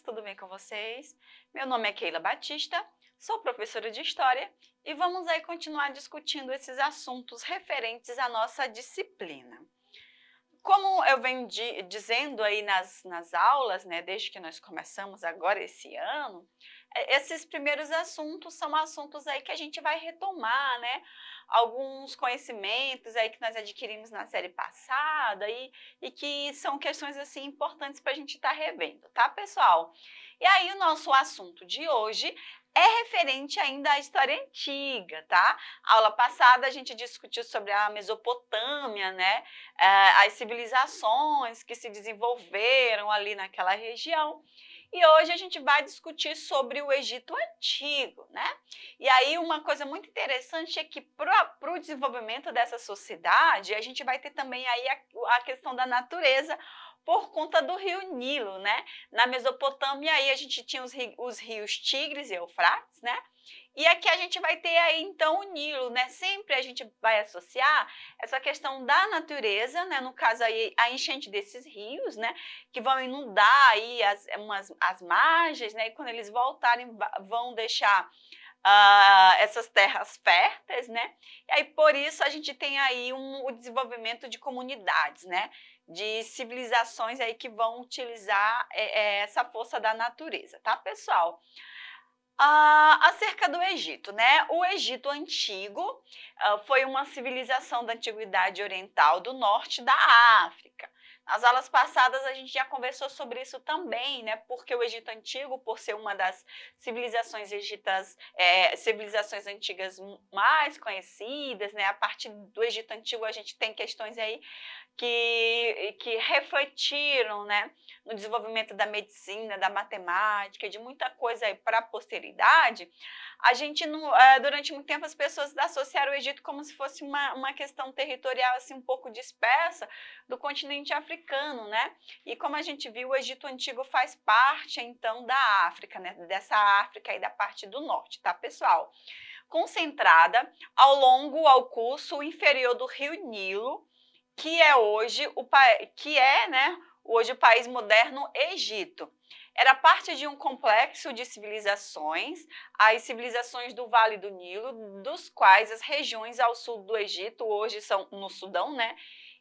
tudo bem com vocês? Meu nome é Keila Batista, sou professora de História e vamos aí continuar discutindo esses assuntos referentes à nossa disciplina. Como eu venho dizendo aí nas aulas, né, desde que nós começamos agora esse ano, esses primeiros assuntos são assuntos aí que a gente vai retomar, né, alguns conhecimentos aí que nós adquirimos na série passada e que são questões assim importantes para a gente estar revendo, tá, pessoal? E aí o nosso assunto de hoje é referente ainda à história antiga, tá? Aula passada a gente discutiu sobre a Mesopotâmia, né? As civilizações que se desenvolveram ali naquela região. E hoje a gente vai discutir sobre o Egito Antigo, né? E aí uma coisa muito interessante é que para o desenvolvimento dessa sociedade, a gente vai ter também aí a questão da natureza por conta do rio Nilo, né? Na Mesopotâmia aí a gente tinha os rios Tigres e Eufrates, né? E aqui a gente vai ter aí então o Nilo, né? Sempre a gente vai associar essa questão da natureza, né? No caso aí a enchente desses rios, né? Que vão inundar aí as margens, né? E quando eles voltarem vão deixar essas terras férteis, né? E aí por isso a gente tem aí o desenvolvimento de comunidades, né? De civilizações aí que vão utilizar essa força da natureza, tá, pessoal? Acerca do Egito, né? O Egito Antigo foi uma civilização da Antiguidade Oriental do norte da África. Nas aulas passadas a gente já conversou sobre isso também, né? Porque o Egito Antigo, por ser uma das civilizações civilizações antigas mais conhecidas, né? A partir do Egito Antigo a gente tem questões aí que refletiram, né, no desenvolvimento da medicina, da matemática, de muita coisa para a posteridade. A gente, durante muito tempo, as pessoas associaram o Egito como se fosse uma questão territorial assim, um pouco dispersa do continente africano, né? E como a gente viu, o Egito Antigo faz parte, então, da África, né? Dessa África aí da parte do norte, tá, pessoal? Concentrada ao curso inferior do rio Nilo, que é hoje hoje o país moderno Egito. Era parte de um complexo de civilizações, as civilizações do Vale do Nilo, dos quais as regiões ao sul do Egito, hoje são no Sudão, né?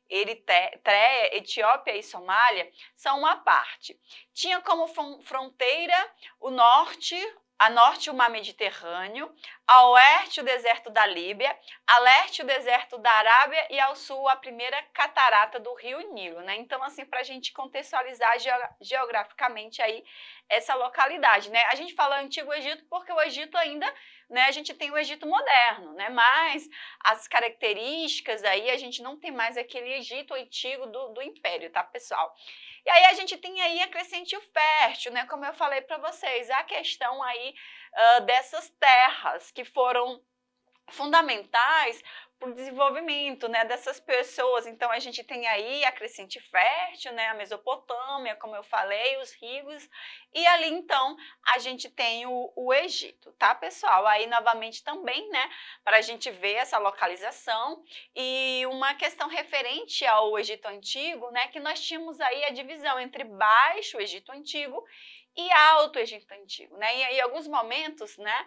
Eritreia, Etiópia e Somália são uma parte. Tinha como fronteira a norte o mar Mediterrâneo, a oeste o deserto da Líbia, a leste o deserto da Arábia e ao sul a primeira catarata do rio Nilo, né? Então, assim, para a gente contextualizar geograficamente aí essa localidade, né? A gente fala Antigo Egito porque o Egito ainda, né? A gente tem o Egito moderno, né? Mas as características aí a gente não tem mais aquele Egito antigo do Império, tá, pessoal? E aí a gente tem aí a crescente fértil, né? Como eu falei para vocês, a questão aí dessas terras que foram fundamentais para o desenvolvimento, né, dessas pessoas. Então a gente tem aí a crescente fértil, né, a Mesopotâmia, como eu falei, os rios, e ali então a gente tem o Egito, tá, pessoal? Aí novamente também, né, para a gente ver essa localização e uma questão referente ao Egito Antigo, né, que nós tínhamos aí a divisão entre Baixo Egito Antigo e Alto Egito Antigo, né? E em alguns momentos, né,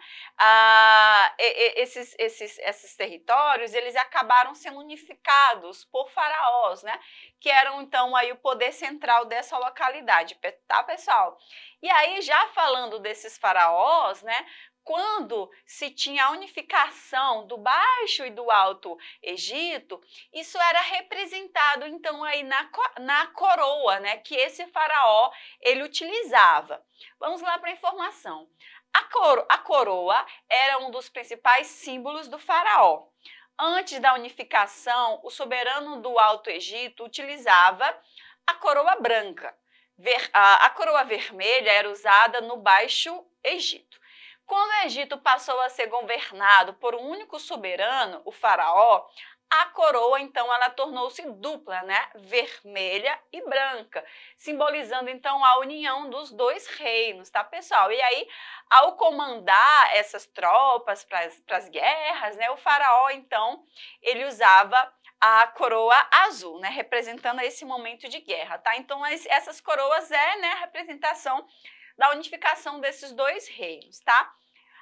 esses territórios eles acabaram sendo unificados por faraós, né? Que eram então aí o poder central dessa localidade, tá, pessoal? E aí já falando desses faraós, né? Quando se tinha a unificação do Baixo e do Alto Egito, isso era representado então aí na coroa, né, que esse faraó ele utilizava. Vamos lá para a informação. A coroa era um dos principais símbolos do faraó. Antes da unificação, o soberano do Alto Egito utilizava a coroa branca. A coroa vermelha era usada no Baixo Egito. Quando o Egito passou a ser governado por um único soberano, o faraó, a coroa, então, ela tornou-se dupla, né? Vermelha e branca, simbolizando, então, a união dos dois reinos, tá, pessoal? E aí, ao comandar essas tropas para as guerras, né? O faraó, então, ele usava a coroa azul, né? Representando esse momento de guerra, tá? Então, essas coroas né, a representação da unificação desses dois reinos, tá?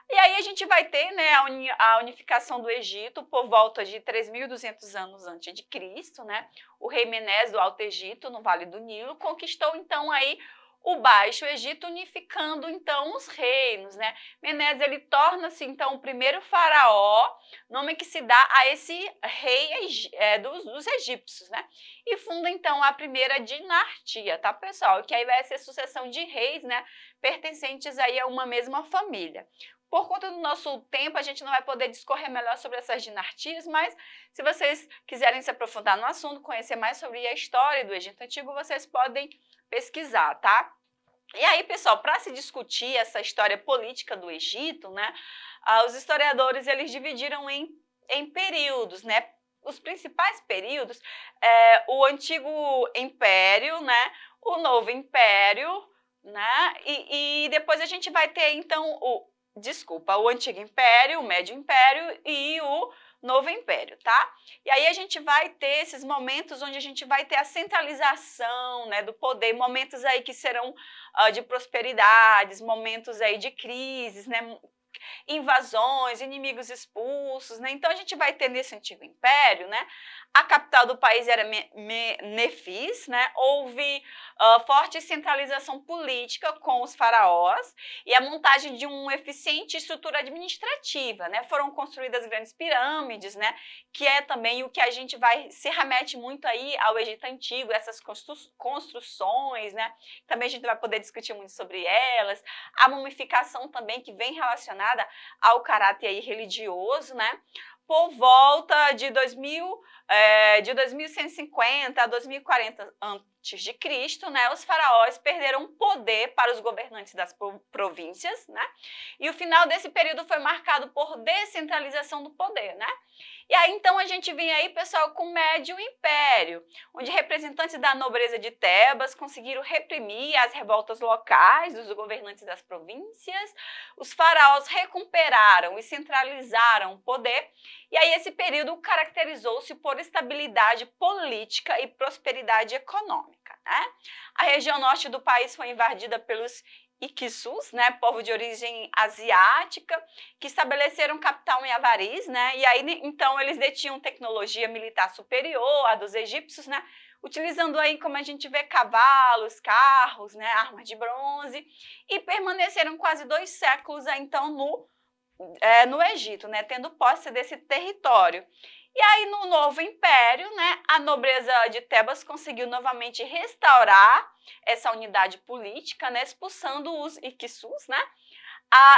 E aí a gente vai ter, né, a unificação do Egito por volta de 3.200 anos antes de Cristo, né? O rei Menes do Alto Egito, no Vale do Nilo, conquistou então aí o Baixo Egito, unificando então os reinos, né? Menes, ele torna-se então o primeiro faraó, nome que se dá a esse rei dos egípcios, né? E funda então a primeira dinastia, tá, pessoal? Que aí vai ser sucessão de reis, né, pertencentes aí a uma mesma família. Por conta do nosso tempo, a gente não vai poder discorrer melhor sobre essas dinastias, mas se vocês quiserem se aprofundar no assunto, conhecer mais sobre a história do Egito Antigo, vocês podem pesquisar, tá? E aí, pessoal, para se discutir essa história política do Egito, né, os historiadores eles dividiram em períodos, né? Os principais períodos o Antigo Império, né, o Novo Império, né, e depois a gente vai ter, então, o Antigo Império, o Médio Império e o Novo Império, tá? E aí a gente vai ter esses momentos onde a gente vai ter a centralização, né, do poder, momentos aí que serão de prosperidades, momentos aí de crises, né, invasões, inimigos expulsos, né? Então a gente vai ter nesse Antigo Império, né? A capital do país era Nefis, né? Houve forte centralização política com os faraós e a montagem de uma eficiente estrutura administrativa, né? Foram construídas grandes pirâmides, né? Que é também o que a gente vai se remete muito aí ao Egito Antigo, essas construções, né? Também a gente vai poder discutir muito sobre elas. A mumificação também que vem relacionada ao caráter aí religioso, né? Por volta de 2150 a 2040 antes de Cristo, né, os faraós perderam poder para os governantes das províncias, né? E o final desse período foi marcado por descentralização do poder, né? E aí então a gente vem aí, pessoal, com o Médio Império, onde representantes da nobreza de Tebas conseguiram reprimir as revoltas locais dos governantes das províncias. Os faraós recuperaram e centralizaram o poder. E aí esse período caracterizou-se por estabilidade política e prosperidade econômica, né? A região norte do país foi invadida pelos Iquisus, né, povo de origem asiática, que estabeleceram capital em Avaris, né, e aí então eles detinham tecnologia militar superior à dos egípcios, né, utilizando aí, como a gente vê, cavalos, carros, né, armas de bronze, e permaneceram quase 2 séculos aí, então no Egito, né, tendo posse desse território. E aí, no Novo Império, né, a nobreza de Tebas conseguiu novamente restaurar essa unidade política, né, expulsando os Iquisus, né?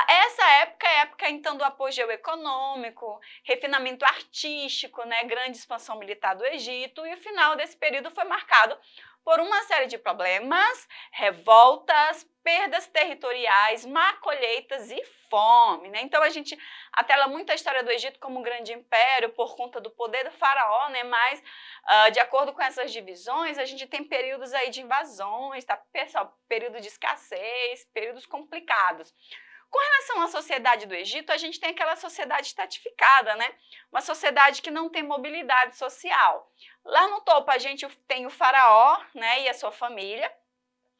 Essa época é a época, então, do apogeu econômico, refinamento artístico, né, grande expansão militar do Egito, e o final desse período foi marcado por uma série de problemas, revoltas, perdas territoriais, má colheitas e fome, né? Então a gente atela muito a história do Egito como um grande império por conta do poder do faraó, né? Mas de acordo com essas divisões, a gente tem períodos aí de invasões, tá, pessoal? Período de escassez, períodos complicados. Com relação à sociedade do Egito, a gente tem aquela sociedade estratificada, né? Uma sociedade que não tem mobilidade social. Lá no topo a gente tem o faraó, né, e a sua família.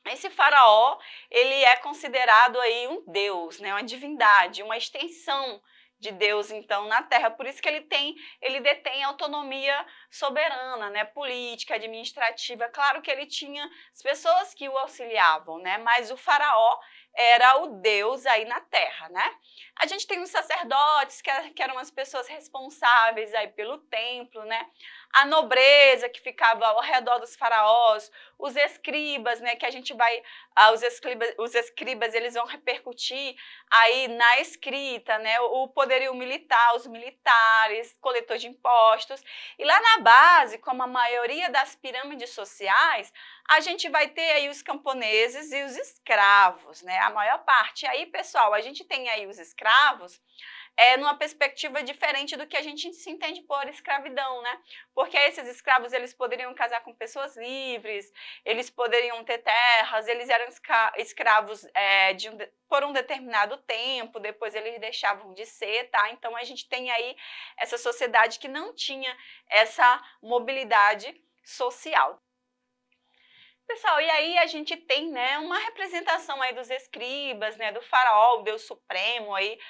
Esse faraó, ele é considerado aí um deus, né, uma divindade, uma extensão de Deus, então, na Terra. Por isso que ele detém autonomia soberana, né, política, administrativa. Claro que ele tinha as pessoas que o auxiliavam, né, mas o faraó era o Deus aí na Terra, né? A gente tem os sacerdotes, que eram as pessoas responsáveis aí pelo templo, né? A nobreza que ficava ao redor dos faraós, os escribas, né, que a gente vai, os escribas eles vão repercutir aí na escrita, né, o poderio militar, os militares, coletor de impostos, e lá na base, como a maioria das pirâmides sociais, a gente vai ter aí os camponeses e os escravos, né, a maior parte. E aí, pessoal, a gente tem aí os escravos, numa perspectiva diferente do que a gente se entende por escravidão, né? Porque esses escravos, eles poderiam casar com pessoas livres, eles poderiam ter terras, eles eram escravos por um determinado tempo, depois eles deixavam de ser, tá? Então, a gente tem aí essa sociedade que não tinha essa mobilidade social. Pessoal, e aí a gente tem, né, uma representação aí dos escribas, né, do faraó, o Deus Supremo aí,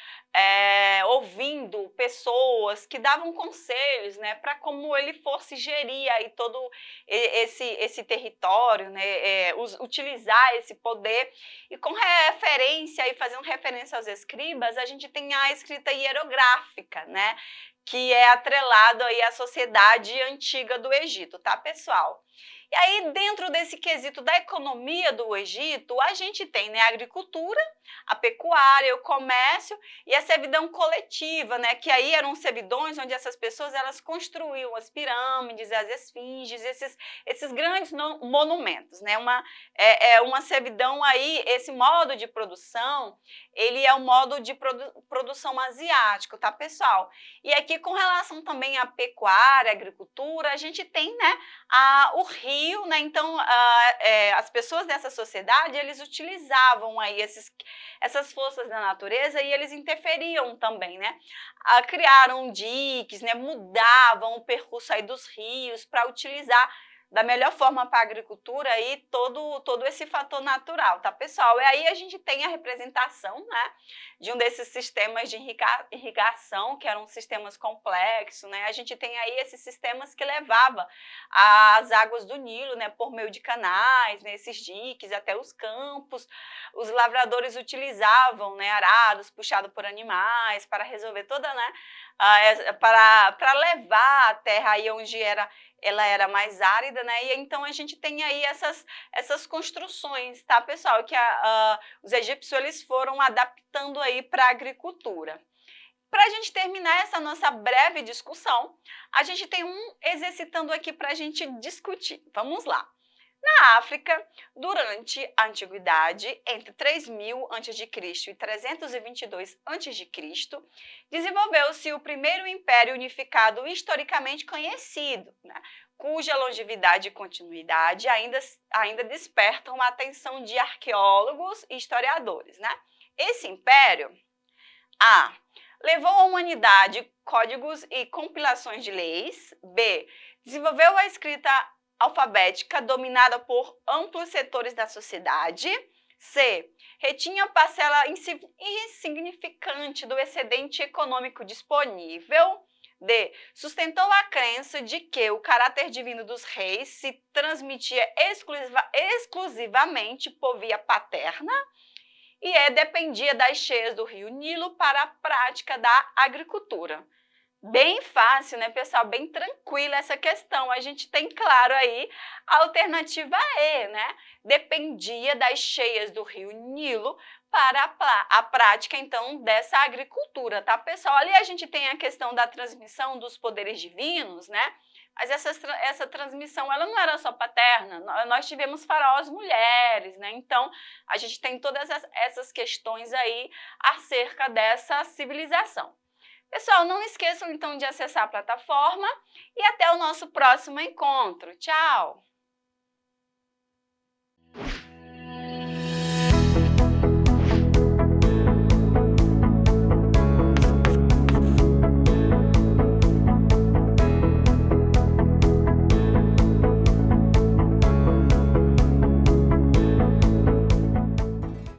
ouvindo pessoas que davam conselhos, né, para como ele fosse gerir aí todo esse território, né, utilizar esse poder. E com referência aí, fazendo referência aos escribas, a gente tem a escrita hierográfica, né, que é atrelado aí à sociedade antiga do Egito, tá, pessoal? E aí, dentro desse quesito da economia do Egito, a gente tem, né, a agricultura, a pecuária, o comércio e a servidão coletiva, né, que aí eram servidões onde essas pessoas elas construíam as pirâmides, as esfinges, esses grandes monumentos, né, uma servidão aí, esse modo de produção, ele é o modo de produção asiático, tá, pessoal? E aqui, com relação também à pecuária, à agricultura, a gente tem, né, o rio, né? Então, as pessoas dessa sociedade, eles utilizavam aí essas forças da natureza e eles interferiam também, né? Criaram diques, né? Mudavam o percurso aí dos rios para utilizar da melhor forma para a agricultura aí todo esse fator natural, tá, pessoal? E aí a gente tem a representação, né, de um desses sistemas de irrigação, que eram sistemas complexos, né? A gente tem aí esses sistemas que levavam as águas do Nilo, né, por meio de canais, né, esses diques até os campos. Os lavradores utilizavam, né, arados puxados por animais para resolver toda, né, para levar a terra aí onde ela era mais árida, né? E então a gente tem aí essas construções, tá, pessoal? Que os egípcios eles foram adaptando aí para a agricultura. Para a gente terminar essa nossa breve discussão, a gente tem um exercitando aqui para a gente discutir. Vamos lá. Na África, durante a Antiguidade, entre 3000 a.C. e 322 a.C., desenvolveu-se o primeiro império unificado historicamente conhecido, né, cuja longevidade e continuidade ainda despertam a atenção de arqueólogos e historiadores, né? Esse império, levou à humanidade códigos e compilações de leis. B, desenvolveu a escrita alfabética dominada por amplos setores da sociedade. C, retinha parcela insignificante do excedente econômico disponível. D, sustentou a crença de que o caráter divino dos reis se transmitia exclusivamente por via paterna e dependia das cheias do rio Nilo para a prática da agricultura. Bem fácil, né, pessoal? Bem tranquila essa questão. A gente tem, claro, aí a alternativa E, né? Dependia das cheias do rio Nilo para a prática, então, dessa agricultura, tá, pessoal? Ali a gente tem a questão da transmissão dos poderes divinos, né? Mas essa transmissão, ela não era só paterna, nós tivemos faraós mulheres, né? Então, a gente tem todas essas questões aí acerca dessa civilização. Pessoal, não esqueçam então de acessar a plataforma e até o nosso próximo encontro. Tchau!